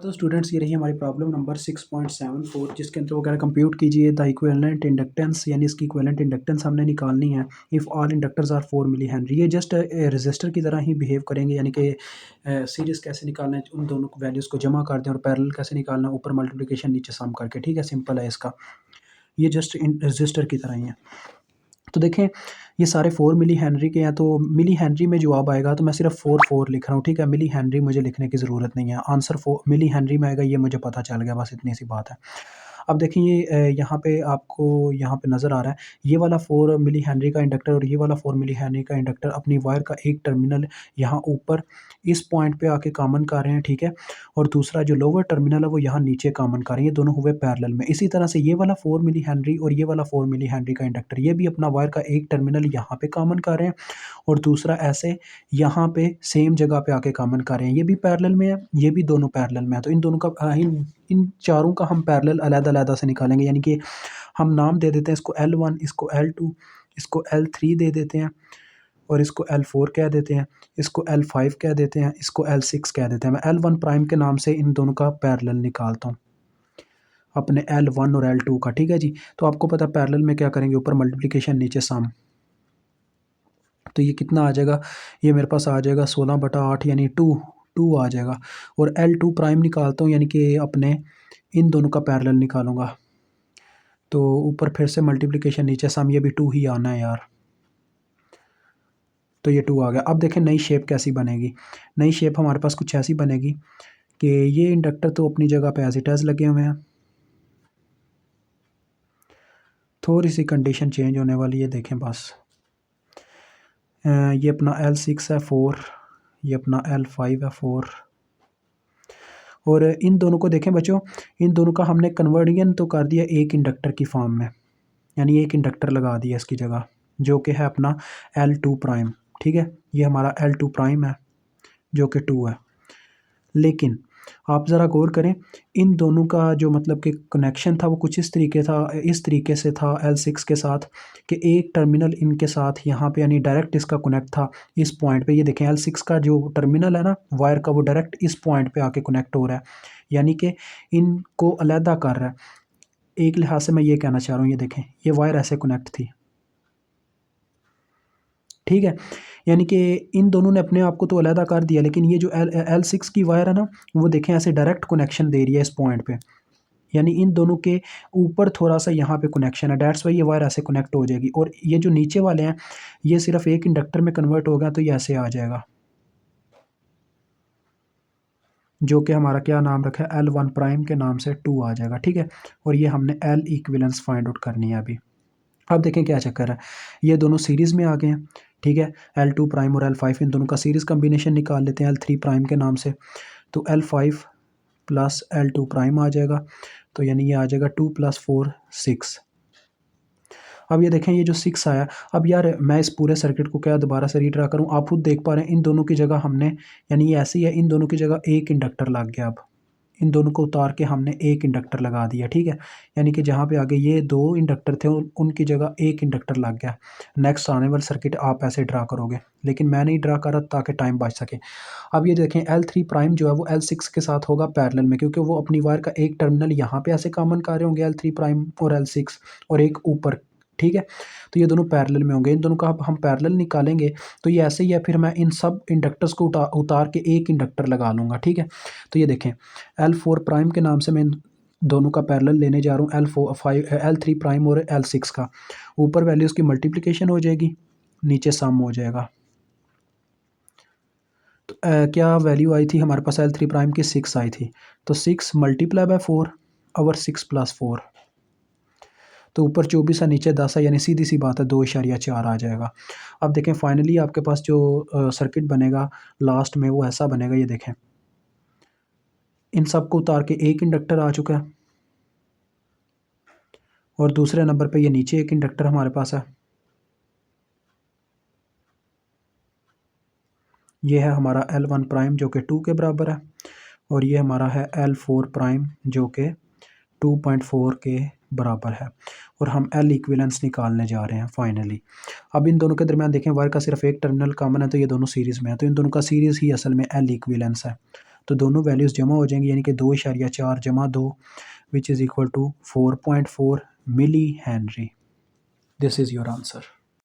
तो स्टूडेंट्स ये रही हमारी प्रॉब्लम नंबर 6.74 जिसके अंदर वगैरह कंप्यूट कीजिए द इक्विवेलेंट इंडक्टेंस यानी इसकी इक्विवेलेंट इंडक्टेंस हमने निकालनी है if all inductors are 4 millihenry. ये जस्ट रेजिस्टर की तरह ही बिहेव करेंगे यानी कि सीरीज़ कैसे निकालना है उन दोनों वैल्यूज़ को जमा कर दें और पैरेलल कैसे निकालना है ऊपर मल्टीप्लिकेशन नीचे सम करके। ठीक है, सिंपल है इसका। ये जस्ट रेजिस्टर की तरह ही है। तो देखें ये सारे 4 मिली हेनरी के हैं, तो मिली हेनरी में जवाब आएगा तो मैं सिर्फ 4 लिख रहा हूँ। ठीक है, मिली हेनरी मुझे लिखने की ज़रूरत नहीं है। आंसर 4 मिली हेनरी में आएगा, ये मुझे पता चल गया, बस इतनी सी बात है। अब देखिए ये यहाँ पे आपको यहाँ पे नज़र आ रहा है ये वाला 4 मिली हेनरी का इंडक्टर और ये वाला 4 मिली हेनरी का इंडक्टर अपनी वायर का एक टर्मिनल यहाँ ऊपर इस पॉइंट पे आके कॉमन कर रहे हैं। ठीक है, और दूसरा जो लोअर टर्मिनल है वो यहाँ नीचे कॉमन कर रहे हैं, ये दोनों हुए पैरेलल में। इसी तरह से ये वाला 4 मिली हेनरी और ये वाला 4 मिली हेनरी का इंडक्टर ये भी अपना वायर का एक टर्मिनल यहाँ पे कॉमन कर रहे हैं और दूसरा ऐसे यहाँ पे सेम जगह पे आके कॉमन कर रहे हैं। ये भी पैरेलल में है, ये भी दोनों पैरेलल में है। तो इन दोनों का इन चारों का हम पैरेलल अलग-अलग से निकालेंगे, यानी कि हम नाम दे देते हैं इसको L1, इसको L2, इसको L3 दे देते हैं और इसको L4 कह देते हैं, इसको L5 कह देते हैं, इसको L6 कह देते हैं। मैं L1 प्राइम के नाम से इन दोनों का पैरेलल निकालता हूँ अपने L1 और L2 का। ठीक है जी, तो आपको पता है पैरेलल में क्या करेंगे, ऊपर मल्टीप्लिकेशन नीचे सम। तो ये कितना आ जाएगा, ये मेरे पास आ जाएगा 16/8 यानी 2 आ जाएगा। और L2 प्राइम निकालता हूँ यानी कि अपने इन दोनों का पैरेलल निकालूंगा। तो ऊपर फिर से मल्टीप्लिकेशन नीचे सम, ये भी 2 ही आना है यार। तो ये 2 आ गया। अब देखें नई शेप कैसी बनेगी। नई शेप हमारे पास कुछ ऐसी बनेगी कि ये इंडक्टर तो अपनी जगह पे एज इट एज लगे हुए हैं, थोड़ी सी कंडीशन चेंज होने वाली है। देखें बस ये अपना L6 है 4, ये अपना L5 है 4 और इन दोनों को देखें बच्चों, इन दोनों का हमने कन्वर्जन तो कर दिया एक इंडक्टर की फॉर्म में, यानी एक इंडक्टर लगा दिया इसकी जगह जो कि है अपना L2 प्राइम। ठीक है, ये हमारा L2 प्राइम है जो कि 2 है। लेकिन आप ज़रा गौर करें इन दोनों का जो मतलब कि कनेक्शन था वो कुछ इस तरीके से था L6 के साथ कि एक टर्मिनल इनके साथ यहाँ पे यानी डायरेक्ट इसका कनेक्ट था इस पॉइंट पे। ये देखें L6 का जो टर्मिनल है ना वायर का, वो डायरेक्ट इस पॉइंट पे आके कनेक्ट हो रहा है, यानी कि इनको अलहदा कर रहा है। एक लिहाज से मैं ये कहना चाह रहा हूँ, ये देखें ये वायर ऐसे कनेक्ट थी। ठीक है, यानी कि इन दोनों ने अपने आप को तो अलहदा कर दिया, लेकिन ये जो L6 की वायर है ना वो देखें ऐसे डायरेक्ट कनेक्शन दे रही है इस पॉइंट पे, यानी इन दोनों के ऊपर थोड़ा सा यहाँ पे कनेक्शन है, डेट्स वाई ये वायर ऐसे कनेक्ट हो जाएगी। और ये जो नीचे वाले हैं ये सिर्फ एक इंडक्टर में कन्वर्ट हो गया तो ये ऐसे आ जाएगा, जो कि हमारा क्या नाम रखा है L1 प्राइम के नाम से 2 आ जाएगा। ठीक है, और ये हमने L इक्विवेलेंस फाइंड आउट करनी है अभी। अब देखें क्या चक्कर है, ये दोनों सीरीज़ में आ गए हैं। ठीक है, L2 प्राइम और L5 इन दोनों का सीरीज़ कम्बिनेशन निकाल लेते हैं L3 प्राइम के नाम से। तो L5 प्लस L2 प्राइम आ जाएगा, तो यानी ये आ जाएगा 2 + 4 6। अब ये देखें ये जो 6 आया, अब यार मैं इस पूरे सर्किट को क्या दोबारा से रीड्रा करूँ, आप खुद देख पा रहे हैं इन दोनों की जगह हमने, यानी ये ऐसे ही है, इन दोनों की जगह एक इंडक्टर लग गया। अब इन दोनों को उतार के हमने एक इंडक्टर लगा दिया। ठीक है, यानी कि जहाँ पे आगे ये 2 इंडक्टर थे उनकी जगह एक इंडक्टर लग गया। नेक्स्ट आने वाला सर्किट आप ऐसे ड्रा करोगे, लेकिन मैं नहीं ड्रा कर रहा ताकि टाइम बच सके। अब ये देखें L3 प्राइम जो है वो L6 के साथ होगा पैरेलल में, क्योंकि वो अपनी वायर का एक टर्मिनल यहाँ पे ऐसे कॉमन कर रहे होंगे L3 प्राइम और L6 और एक ऊपर। ठीक है, तो ये दोनों पैरेलल में होंगे, इन दोनों का अब हम पैरेलल निकालेंगे तो ये ऐसे ही है। फिर मैं इन सब इंडक्टर्स को उतार के एक इंडक्टर लगा लूँगा। ठीक है, तो ये देखें L4 प्राइम के नाम से मैं दोनों का पैरेलल लेने जा रहा हूँ, L3 प्राइम और L6 का। ऊपर वैल्यूज़ की मल्टीप्लिकेशन हो जाएगी, नीचे सम हो जाएगा। तो क्या वैल्यू आई थी हमारे पास L3 प्राइम की 6 आई थी, तो 6 मल्टीप्लाई बाय 4 और 6 + 4, तो ऊपर 24 है नीचे 10 है, यानी सीधी सी बात है 2.4 आ जाएगा। अब देखें फाइनली आपके पास जो सर्किट बनेगा लास्ट में वो ऐसा बनेगा। ये देखें इन सब को उतार के एक इंडक्टर आ चुका है और दूसरे नंबर पे ये नीचे एक इंडक्टर हमारे पास है। ये है हमारा L1 प्राइम जो कि 2 के बराबर है और ये हमारा है L4 प्राइम जो कि 2.4 के बराबर है और हम L इक्विवेलेंस निकालने जा रहे हैं फाइनली। अब इन दोनों के दरमियान देखें वायर का सिर्फ एक टर्मिनल कॉमन है तो ये दोनों सीरीज़ में है, तो इन दोनों का सीरीज़ ही असल में L इक्विवेलेंस है। तो दोनों वैल्यूज़ जमा हो जाएंगी, यानी कि 2.4 जमा 2 which is equal to 4.4 millihenry. This is your answer.